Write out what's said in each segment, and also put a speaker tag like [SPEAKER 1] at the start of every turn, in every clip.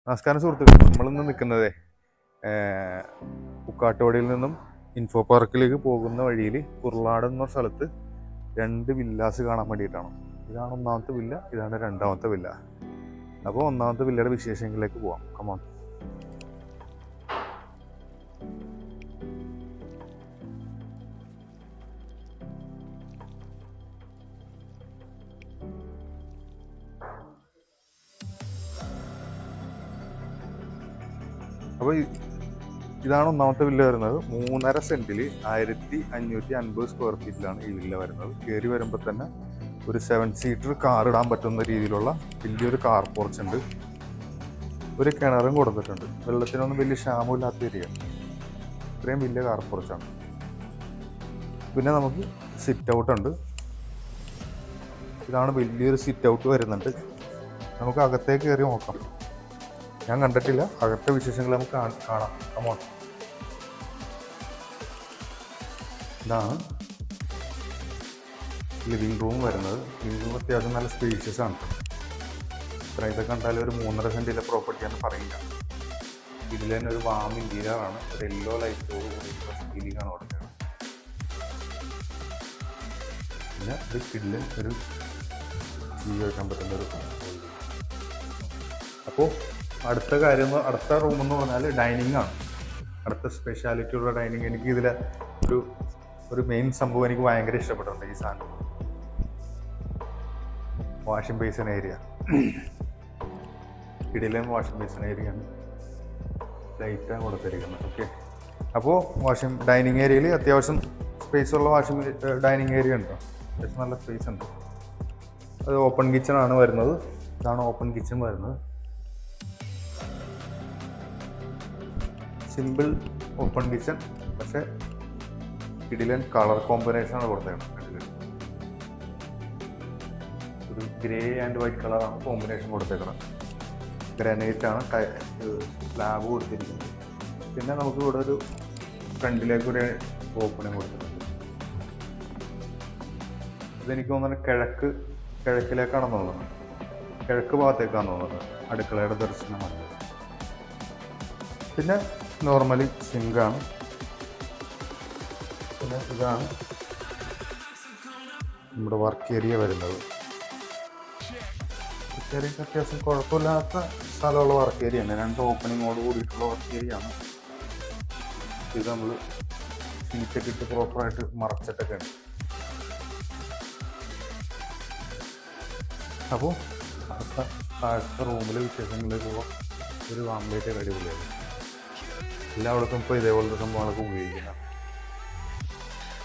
[SPEAKER 1] നമസ്കാരം സുഹൃത്തുക്കളെ, നമ്മളിന്ന് നിൽക്കുന്നത് പുക്കാട്ടുപടിയിൽ നിന്നും ഇൻഫോ പാർക്കിലേക്ക് പോകുന്ന വഴിയിൽ കുർളാട് എന്ന സ്ഥലത്ത് രണ്ട് വില്ലാസ് കാണാൻ വേണ്ടിയിട്ടാണ്. ഇതാണ് ഒന്നാമത്തെ വില്ല, ഇതാണ് രണ്ടാമത്തെ വില്ല. അപ്പോൾ ഒന്നാമത്തെ വില്ലയുടെ വിശേഷങ്ങളിലേക്ക് പോവാം. കമോൺ. അപ്പോൾ ഇതാണ് ഒന്നാമത്തെ വില്ല വരുന്നത്. 3.5 സെന്റിൽ 1550 സ്ക്വയർ ഫീറ്റിലാണ് ഈ വില്ല വരുന്നത്. കയറി വരുമ്പോൾ തന്നെ ഒരു 7 സീറ്റർ കാർ ഇടാൻ പറ്റുന്ന രീതിയിലുള്ള വലിയൊരു കാർ പോർച്ച് ഉണ്ട്. ഒരു കിണറും കൊടുത്തിട്ടുണ്ട്. വെള്ളത്തിനൊന്നും വലിയ ക്ഷാമമില്ലാത്ത ഏരിയ. ഇത്രയും വലിയ കാർ പോർച്ചാണ്. പിന്നെ നമുക്ക് സിറ്റ് ഔട്ട് ഉണ്ട്. ഇതാണ് വലിയൊരു സിറ്റ് ഔട്ട് വരുന്നുണ്ട്. നമുക്ക് അകത്തേക്ക് കയറി നോക്കാം. ഞാൻ കണ്ടിട്ടില്ല, അകത്തെ വിശേഷങ്ങൾ നമുക്ക് കാണാം. കമോൺ. ഇതാണ് ലിവിങ് റൂം വരുന്നത്. ലിവിങ് റൂം അത്യാവശ്യം നല്ല സ്പേഷ്യസ് ആണ്. ഇതൊക്കെ കണ്ടാലും ഒരു 3.5 സെന്റിലെ പ്രോപ്പർട്ടിയാണെന്ന് പറയില്ല. ഇതിൽ തന്നെ ഒരു വാം ഇന്റീരിയറാണ്. ഒരു യെല്ലോ ലൈറ്റോട് കൂടിയിട്ടുള്ള സീലിംഗ് ആണ് കൊടുക്കുന്നത്. പിന്നെ ഒരു കിഡിലും ഒരു ജീവി വയ്ക്കാൻ പറ്റുന്ന ഒരു. അപ്പോൾ അടുത്ത റൂം എന്ന് പറഞ്ഞാൽ ഡൈനിങ് ആണ്. അടുത്ത സ്പെഷ്യാലിറ്റി ഉള്ള ഡൈനിങ്. എനിക്ക് ഇതിലെ ഒരു മെയിൻ സംഭവം എനിക്ക് ഭയങ്കര ഇഷ്ടപ്പെട്ടിട്ടുണ്ട്. ഈ സാധനം വാഷിംഗ് ബേസിൻ ഏരിയ. ഇടയിലും വാഷിംഗ് ബേസിൻ ഏരിയ ആണ്. ലൈറ്റാണ് കൊടുത്തിരിക്കുന്നത്. ഓക്കെ. അപ്പോൾ ഡൈനിങ് ഏരിയയിൽ അത്യാവശ്യം സ്പേസ് ഉള്ള ഡൈനിങ് ഏരിയ ഉണ്ട്. അത്യാവശ്യം നല്ല സ്പേസ് ഉണ്ട്. അത് ഓപ്പൺ കിച്ചൺ ആണ് വരുന്നത്. ഇതാണ് ഓപ്പൺ കിച്ചൺ വരുന്നത്. സിമ്പിൾ ഓപ്പൺ കിച്ചൺ, പക്ഷേ കിടിലൻ കളർ കോമ്പിനേഷനാണ് കൊടുത്തേക്കുന്നത്. ഒരു ഗ്രേ ആൻഡ് വൈറ്റ് കളറാണ് കോമ്പിനേഷൻ കൊടുത്തേക്കുന്നത്. ഗ്രാനൈറ്റ് ആണ് സ്ലാബ് കൊടുത്തിരിക്കുന്നത്. പിന്നെ നമുക്ക് ഇവിടെ ഒരു ഫ്രണ്ടിലേക്ക് ഒരു ഓപ്പണിങ് കൊടുത്തിട്ടുണ്ട്. ഇതെനിക്ക് തോന്നുന്നത് കിഴക്കിലേക്കാണെന്ന് തോന്നുന്നത്. കിഴക്ക് ഭാഗത്തേക്കാണെന്ന് തോന്നുന്നത് അടുക്കളയുടെ ദർശനമാണ്. പിന്നെ നോർമലി സിങ്കാണ്. പിന്നെ ഇതാണ് നമ്മുടെ വർക്ക് ഏരിയ വരുന്നത്. വർക്ക് ഏരിയക്ക് അത്യാവശ്യം കുഴപ്പമില്ലാത്ത സ്ഥലമുള്ള വർക്ക് ഏരിയ ആണ്. 2 ഓപ്പണിങ്ങോട് കൂടിയിട്ടുള്ള വർക്ക് ഏരിയ ആണ്. ഇത് നമ്മൾ ഷീറ്റൊക്കെ ഇട്ട് പ്രോപ്പറായിട്ട് മറച്ചിട്ടൊക്കെ ഉണ്ട്. അപ്പോൾ അടുത്ത റൂമിലെ വിശേഷങ്ങളിലേക്ക് പോകാം. ഒരു വാംലേറ്റ് അടിപൊളിയാണ്. എല്ലായിടത്തും ഇപ്പോൾ ഇതേപോലത്തെ സംഭവങ്ങളൊക്കെ ഉപയോഗിക്കുന്നത്.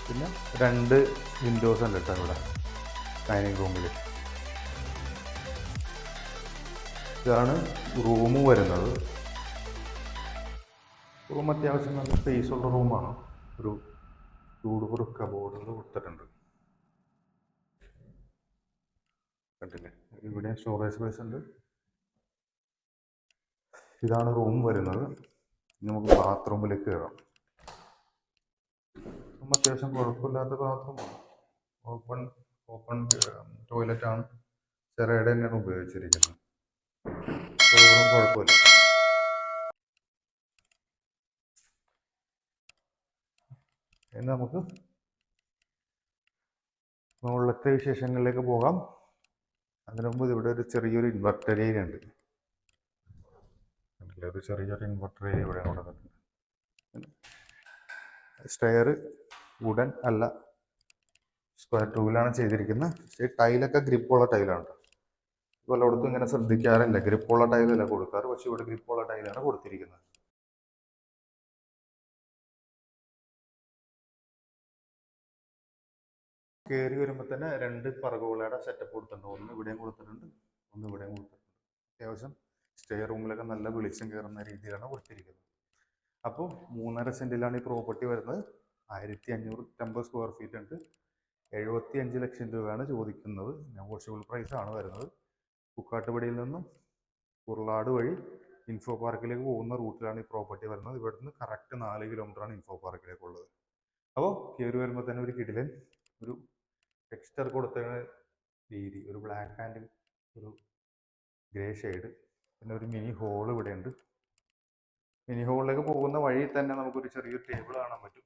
[SPEAKER 1] പിന്നെ 2 വിൻഡോസ് ഉണ്ട് കേട്ടോ ഇവിടെ ഡൈനിങ് റൂമിൽ. ഇതാണ് റൂം വരുന്നത്. റൂം അത്യാവശ്യം നല്ല സ്പേസ് ഉള്ള റൂമാണ്. ഒരു ചൂടുപുറ കബോർഡുകൾ കൊടുത്തിട്ടുണ്ട്. കണ്ടില്ലേ, ഇവിടെ സ്റ്റോറേജ് സ്പേസ് ഉണ്ട്. ഇതാണ് റൂം വരുന്നത്. നമുക്ക് ബാത്റൂമിലേക്ക് കയറാം. അത്യാവശ്യം കുഴപ്പമില്ലാത്ത ബാത്റൂമാണ്. ഓപ്പൺ ടോയ്ലറ്റ് ആണ്. ചെറിയുടെ തന്നെയാണ് ഉപയോഗിച്ചിരിക്കുന്നത്. കുഴപ്പമില്ല. ഇനി നമുക്ക് മുകളിലത്തെ വിശേഷങ്ങളിലേക്ക് പോകാം. അതിനു മുമ്പ് ഇവിടെ ഒരു ചെറിയൊരു ഇൻവെർട്ടർ ഏരിയ ഉണ്ട്. ഒരു ചെറിയൊരു ഇൻവെർട്ടർ ഏരിയ ഇവിടെ കൊടുത്തിട്ടുണ്ട്. സ്റ്റെയർ വുഡൻ അല്ല, സ്ക്വയർ ട്യൂബിലാണ് ചെയ്തിരിക്കുന്നത്. പക്ഷേ ടൈലൊക്കെ ഗ്രിപ്പുള്ള ടൈലാണ്. പലയിടത്തും ഇങ്ങനെ ശ്രദ്ധിക്കാറില്ല, ഗ്രിപ്പുള്ള ടൈലല്ല കൊടുക്കാറ്. പക്ഷെ ഇവിടെ ഗ്രിപ്പുള്ള ടൈലാണ് കൊടുത്തിരിക്കുന്നത്. കയറി വരുമ്പോൾ തന്നെ 2 പറകുകളുടെ സെറ്റപ്പ് കൊടുത്തിട്ടുണ്ട്. ഒന്ന് ഇവിടെയും കൊടുത്തിട്ടുണ്ട്, ഒന്ന് ഇവിടെയും കൊടുത്തിട്ടുണ്ട്. അത്യാവശ്യം സ്റ്റെയർ റൂമിലൊക്കെ നല്ല വെളിച്ചം കയറുന്ന രീതിയിലാണ് കൊടുത്തിരിക്കുന്നത്. അപ്പോൾ 3.5 സെന്റിലാണ് ഈ പ്രോപ്പർട്ടി വരുന്നത്. 1550 സ്ക്വയർ ഫീറ്റ് ഉണ്ട്. 75 ലക്ഷം രൂപയാണ് ചോദിക്കുന്നത്. നെഗോഷ്യബിൾ പ്രൈസ് ആണ് വരുന്നത്. പുക്കാട്ടുപടിയിൽ നിന്നും കുർളാട് വഴി ഇൻഫോ പാർക്കിലേക്ക് പോകുന്ന റൂട്ടിലാണ് ഈ പ്രോപ്പർട്ടി വരുന്നത്. ഇവിടുന്ന് കറക്റ്റ് 4 കിലോമീറ്ററാണ് ഇൻഫോ പാർക്കിലേക്കുള്ളത്. അപ്പോൾ കയറി വരുമ്പോൾ തന്നെ ഒരു കിടിലൻ ഒരു ടെക്സ്ചർ കൊടുത്ത രീതി, ഒരു ബ്ലാക്ക് ആൻഡ് ഒരു ഗ്രേ ഷെയ്ഡ് പിന്നെ ഒരു മിനി ഹോൾ ഇവിടെ ഉണ്ട്. മിനി ഹോളിലേക്ക് പോകുന്ന വഴി തന്നെ നമുക്കൊരു ചെറിയൊരു ടേബിൾ കാണാൻ പറ്റും.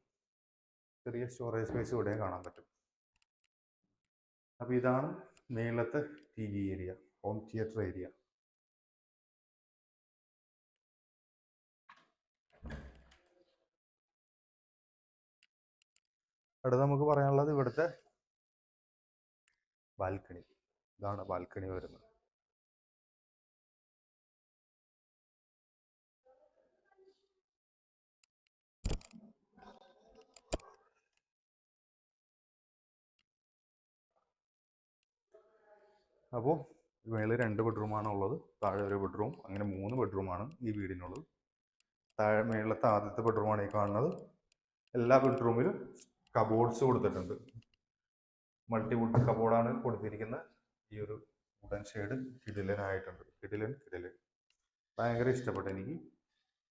[SPEAKER 1] ചെറിയ സ്റ്റോറേജ് സ്പേസ് ഇവിടെയും കാണാൻ പറ്റും. അപ്പോൾ ഇതാണ് മേളത്തെ TV area, home theatre area. അടുത്ത നമുക്ക് പറയാനുള്ളത് ഇവിടുത്തെ ബാൽക്കണി. ഇതാണ് ബാൽക്കണി വരുന്നത്. അപ്പോൾ മേളിൽ 2 ബെഡ്റൂമാണ് ഉള്ളത്, താഴെ ഒരു ബെഡ്റൂം, അങ്ങനെ 3 ബെഡ്റൂമാണ് ഈ വീടിനുള്ളത്. താഴെ മേളിലത്തെ ആദ്യത്തെ ബെഡ്റൂമാണ് ഈ കാണുന്നത്. എല്ലാ ബെഡ്റൂമിലും കബോർഡ്സ് കൊടുത്തിട്ടുണ്ട്. മൾട്ടിവുഡ് കബോർഡാണ് കൊടുത്തിരിക്കുന്നത്. ഈ ഒരു വുഡൻ ഷെയ്ഡ് കിടിലനായിട്ടുണ്ട്. കിടിലൻ ഭയങ്കര ഇഷ്ടപ്പെട്ടു എനിക്ക്.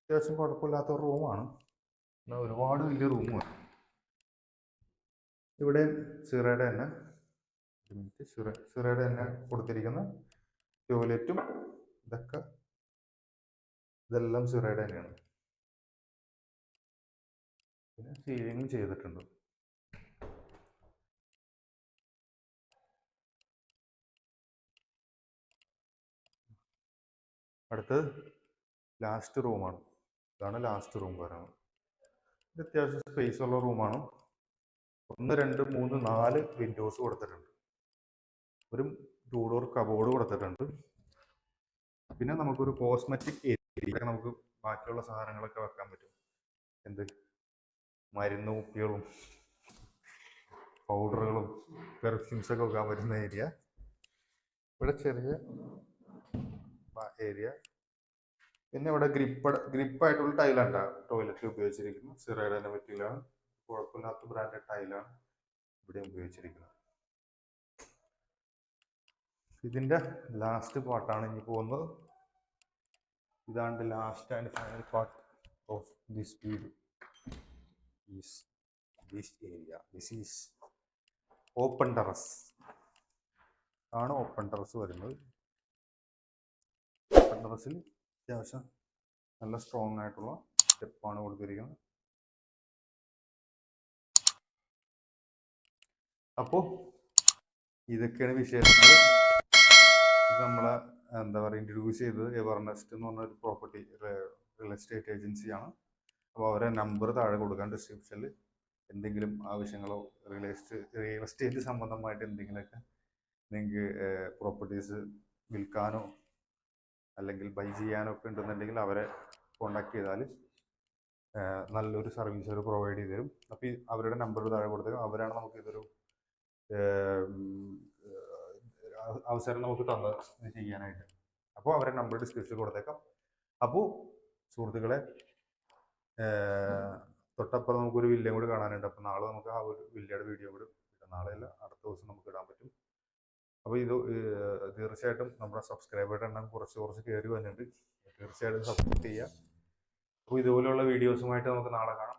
[SPEAKER 1] അത്യാവശ്യം കുഴപ്പമില്ലാത്ത ഒരു റൂമാണ്, എന്നാൽ ഒരുപാട് വലിയ റൂമാണ്. ഇവിടെ സിറയുടെ തന്നെ കൊടുത്തിരിക്കുന്ന ടോയ്ലറ്റും ഇതെല്ലാം സിറയുടെ തന്നെയാണ്. പിന്നെ സീലിംഗ് ചെയ്തിട്ടുണ്ട്. അടുത്തത് ലാസ്റ്റ് റൂമാണ്. ഇതാണ് ലാസ്റ്റ് റൂം പറയുന്നത്. ഇത് അത്യാവശ്യം സ്പേസ് ഉള്ള റൂമാണ്. 1, 2, 3, 4 വിൻഡോസ് കൊടുത്തിട്ടുണ്ട്. ഒരു 2 ഡോർ കബോർഡ് കൊടുത്തിട്ടുണ്ട്. പിന്നെ നമുക്കൊരു കോസ്മെറ്റിക് ഏരിയ, നമുക്ക് ബാക്കിയുള്ള സാധനങ്ങളൊക്കെ വെക്കാൻ പറ്റും. എന്ത് മരുന്ന് കുപ്പികളും പൗഡറുകളും പെർഫ്യൂംസൊക്കെ വെക്കാൻ പറ്റുന്ന ഏരിയ. ഇവിടെ ചെറിയ ഏരിയ. പിന്നെ ഇവിടെ ഗ്രിപ്പായിട്ടുള്ള ടൈലാണ് ടോയ്ലറ്റിൽ ഉപയോഗിച്ചിരിക്കുന്നത്. സിറയുടെ തന്നെ പറ്റിയിലാണ്, കുഴപ്പമില്ലാത്ത ബ്രാൻഡഡ് ടൈലാണ് ഇവിടെ ഉപയോഗിച്ചിരിക്കുന്നത്. ഇതിൻ്റെ ലാസ്റ്റ് പാർട്ടാണ് ഇനി പോകുന്നത്. ഇതാണ് last and final part of this video. This area, this is open terrace ആണ്. ഓപ്പൺ ടെറസ് വരുന്നത്. ഓപ്പൺ ടെറസിൽ അത്യാവശ്യം നല്ല സ്ട്രോങ് ആയിട്ടുള്ള സ്റ്റെപ്പാണ് കൊടുത്തിരിക്കുന്നത്. അപ്പോൾ ഇതൊക്കെയാണ് വിശേഷങ്ങൾ. ഇത് നമ്മളെ എന്താ പറയുക ഇൻട്രൊഡ്യൂസ് ചെയ്തത് എവർനെസ്റ്റ് എന്ന് പറഞ്ഞൊരു പ്രോപ്പർട്ടി റിയൽ എസ്റ്റേറ്റ് ഏജൻസിയാണ്. അപ്പോൾ അവരെ നമ്പർ താഴെ കൊടുക്കാൻ ഡിസ്ക്രിപ്ഷനിൽ. എന്തെങ്കിലും ആവശ്യങ്ങളോ റിയൽ എസ്റ്റേറ്റ് സംബന്ധമായിട്ട് എന്തെങ്കിലുമൊക്കെ നിങ്ങൾക്ക് പ്രോപ്പർട്ടീസ് വിൽക്കാനോ അല്ലെങ്കിൽ ബൈ ചെയ്യാനോ ഒക്കെ ഉണ്ടെന്നുണ്ടെങ്കിൽ അവരെ കോണ്ടാക്ട് ചെയ്താൽ നല്ലൊരു സർവീസ് അവർ പ്രൊവൈഡ് ചെയ്ത് തരും. അപ്പോൾ അവരുടെ നമ്പർ താഴെ കൊടുത്തേക്കും. അവരാണ് നമുക്ക് ഇതൊരു അവസരം നമുക്ക് തന്നത് ചെയ്യാനായിട്ട്. അപ്പോൾ അവരെ നമ്പർ ഡിസ്ക്രിപ്ഷനിൽ കൊടുത്തേക്കാം. അപ്പോൾ സുഹൃത്തുക്കളെ, തൊട്ടപ്പുറം നമുക്കൊരു വില്ലയും കൂടി കാണാനുണ്ട്. അപ്പോൾ നാളെ നമുക്ക് ആ ഒരു വില്ലയുടെ വീഡിയോ കൂടി ഇടാം. നാളെയല്ല, അടുത്ത ദിവസം നമുക്ക് ഇടാൻ പറ്റും. അപ്പോൾ ഇത് തീർച്ചയായിട്ടും നമ്മുടെ സബ്സ്ക്രൈബറുടെ എണ്ണം കുറച്ച് കയറി വന്നിട്ടുണ്ട്. തീർച്ചയായിട്ടും സപ്പോർട്ട് ചെയ്യുക. അപ്പോൾ ഇതുപോലെയുള്ള വീഡിയോസുമായിട്ട് നമുക്ക് നാളെ കാണാം.